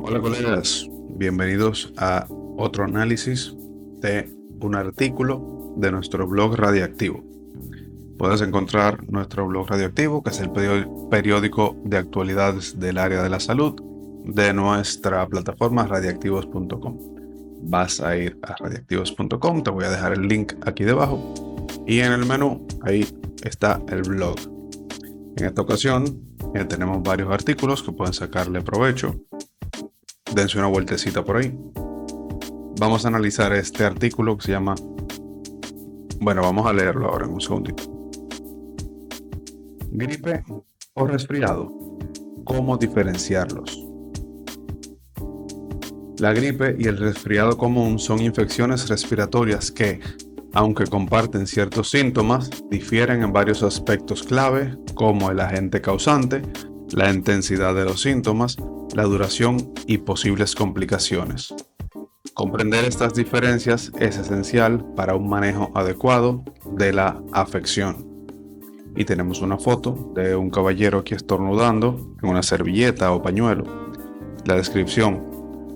Hola colegas, bienvenidos a otro análisis de un artículo de nuestro blog Radiactivo. Puedes encontrar nuestro blog Radiactivo, que es el periódico de actualidades del área de la salud de nuestra plataforma radiactivos.com. Vas a ir a radiactivos.com, te voy a dejar el link aquí debajo y en el menú ahí está el blog. En esta ocasión tenemos varios artículos que pueden sacarle provecho. Dense una vueltecita por ahí. Vamos a analizar este artículo que se llama... Bueno, vamos a leerlo ahora en un segundito. Gripe o resfriado. ¿Cómo diferenciarlos? La gripe y el resfriado común son infecciones respiratorias que, aunque comparten ciertos síntomas, difieren en varios aspectos clave, como el agente causante, la intensidad de los síntomas, la duración y posibles complicaciones. Comprender estas diferencias es esencial para un manejo adecuado de la afección. Y tenemos una foto de un caballero aquí estornudando en una servilleta o pañuelo. La descripción: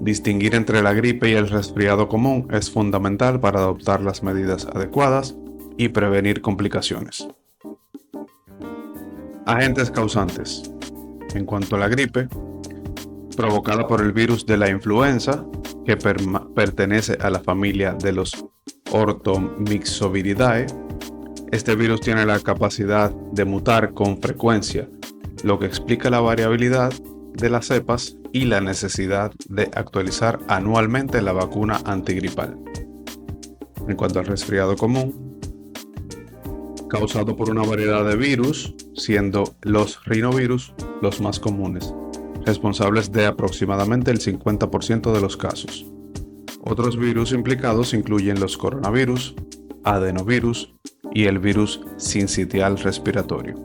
distinguir entre la gripe y el resfriado común es fundamental para adoptar las medidas adecuadas y prevenir complicaciones. Agentes causantes. En cuanto a la gripe, provocada por el virus de la influenza, que pertenece a la familia de los Orthomyxoviridae. Este virus tiene la capacidad de mutar con frecuencia, lo que explica la variabilidad de las cepas y la necesidad de actualizar anualmente la vacuna antigripal. En cuanto al resfriado común, causado por una variedad de virus, siendo los rinovirus los más comunes, responsables de aproximadamente el 50% de los casos. Otros virus implicados incluyen los coronavirus, adenovirus y el virus sincitial respiratorio.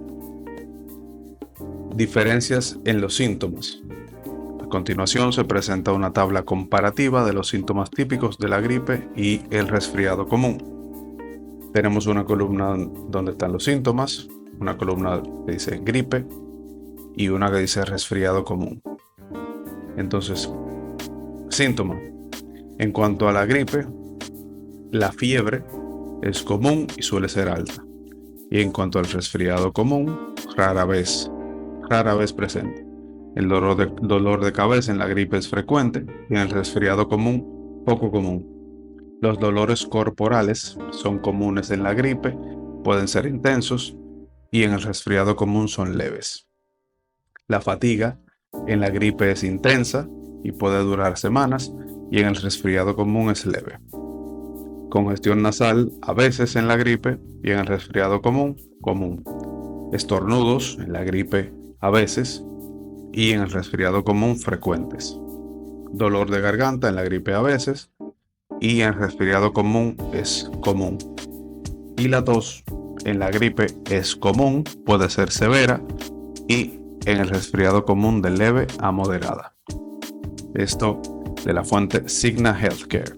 Diferencias en los síntomas. A continuación se presenta una tabla comparativa de los síntomas típicos de la gripe y el resfriado común. Tenemos una columna donde están los síntomas, una columna que dice gripe y una que dice resfriado común. Entonces, síntomas. En cuanto a la gripe, la fiebre es común y suele ser alta. Y en cuanto al resfriado común, rara vez presente. El dolor de cabeza en la gripe es frecuente y en el resfriado común, poco común. Los dolores corporales son comunes en la gripe, pueden ser intensos y en el resfriado común son leves. La fatiga en la gripe es intensa y puede durar semanas y en el resfriado común es leve. Congestión nasal a veces en la gripe y en el resfriado común. Estornudos en la gripe a veces y en el resfriado común frecuentes. Dolor de garganta en la gripe a veces y en el resfriado común es común. Y la tos en la gripe es común, puede ser severa y en el resfriado común de leve a moderada. Esto de la fuente Cigna Healthcare.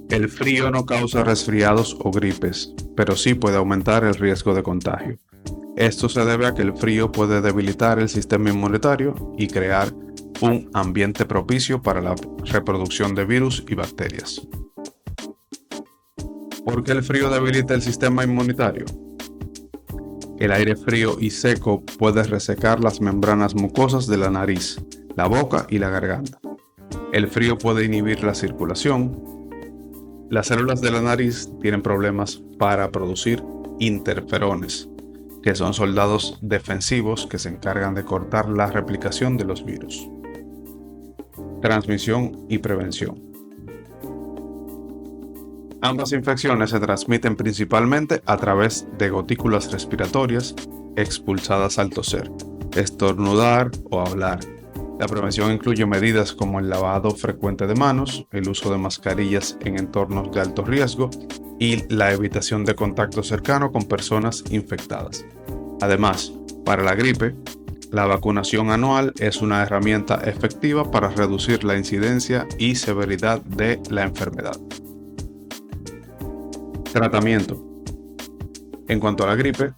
El frío no causa resfriados o gripes, pero sí puede aumentar el riesgo de contagio. Esto se debe a que el frío puede debilitar el sistema inmunitario y crear un ambiente propicio para la reproducción de virus y bacterias. ¿Por qué el frío debilita el sistema inmunitario? El aire frío y seco puede resecar las membranas mucosas de la nariz, la boca y la garganta. El frío puede inhibir la circulación. Las células de la nariz tienen problemas para producir interferones, que son soldados defensivos que se encargan de cortar la replicación de los virus. Transmisión y prevención. Ambas infecciones se transmiten principalmente a través de gotículas respiratorias expulsadas al toser, estornudar o hablar. La prevención incluye medidas como el lavado frecuente de manos, el uso de mascarillas en entornos de alto riesgo y la evitación de contacto cercano con personas infectadas. Además, para la gripe, la vacunación anual es una herramienta efectiva para reducir la incidencia y severidad de la enfermedad. Tratamiento. En cuanto a la gripe,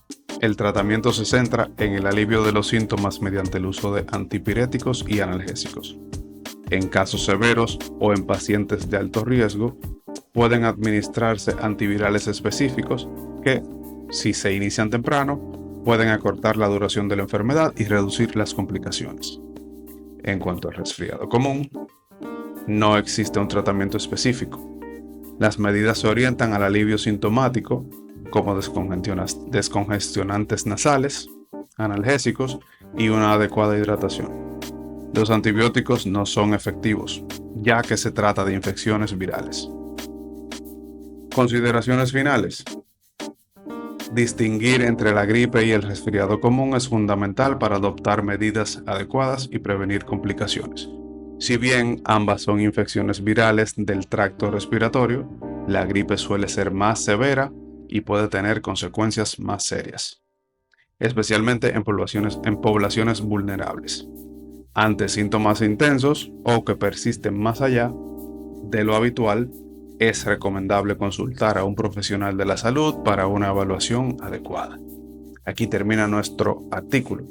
el tratamiento se centra en el alivio de los síntomas mediante el uso de antipiréticos y analgésicos. En casos severos o en pacientes de alto riesgo, pueden administrarse antivirales específicos que, si se inician temprano, pueden acortar la duración de la enfermedad y reducir las complicaciones. En cuanto al resfriado común, no existe un tratamiento específico. Las medidas se orientan al alivio sintomático, como descongestionantes nasales, analgésicos y una adecuada hidratación. Los antibióticos no son efectivos, ya que se trata de infecciones virales. Consideraciones finales. Distinguir entre la gripe y el resfriado común es fundamental para adoptar medidas adecuadas y prevenir complicaciones. Si bien ambas son infecciones virales del tracto respiratorio, la gripe suele ser más severa y puede tener consecuencias más serias, especialmente en poblaciones vulnerables. Ante síntomas intensos o que persisten más allá de lo habitual, es recomendable consultar a un profesional de la salud para una evaluación adecuada. Aquí termina nuestro artículo.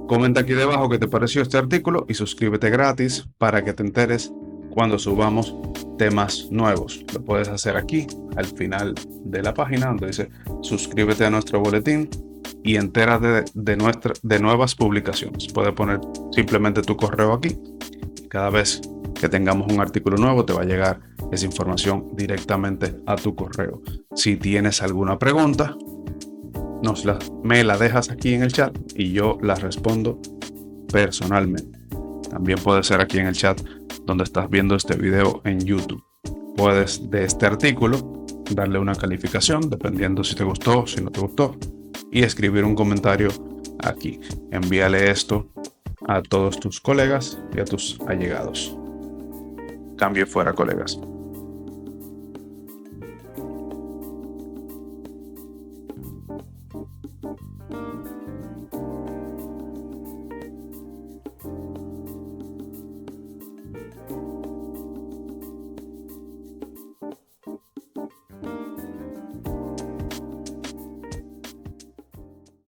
Comenta aquí debajo qué te pareció este artículo y suscríbete gratis para que te enteres cuando subamos temas nuevos. Lo puedes hacer aquí al final de la página donde dice suscríbete a nuestro boletín y entérate de nuevas publicaciones. Puedes poner simplemente tu correo aquí. Cada vez que tengamos un artículo nuevo te va a llegar esa información directamente a tu correo. Si tienes alguna pregunta, me la dejas aquí en el chat y yo la respondo personalmente. También puede ser aquí en el chat donde estás viendo este video en YouTube. Puedes de este artículo darle una calificación dependiendo si te gustó, si no te gustó, y escribir un comentario aquí. Envíale esto a todos tus colegas y a tus allegados. Cambio fuera, colegas.